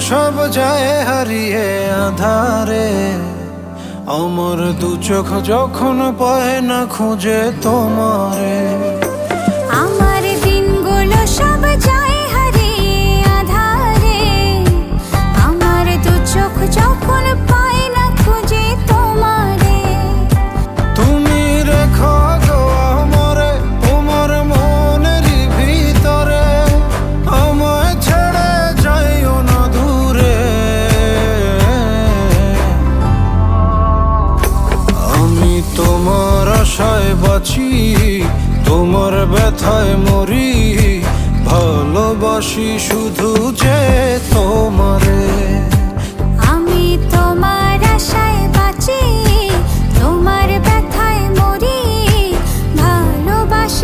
সব যায় হারিয়ে আধারে, আমার দু চোখ যখন পায় না খুঁজে তোমারে। আমার দিনগুলো সব যায় হারিয়ে আধারে, আমার দু চোখ যখন পায় না খুঁজে তোমারে। তুমি রেখো গো আমারে তোমার মনেরই ভিতরে, আমায় ছেড়ে যাইও না দূরে। আমি তোমার আশায় বাঁচি, তোমার ব্যথায় মরি, ভালোবাসি শুধু যে তোমার।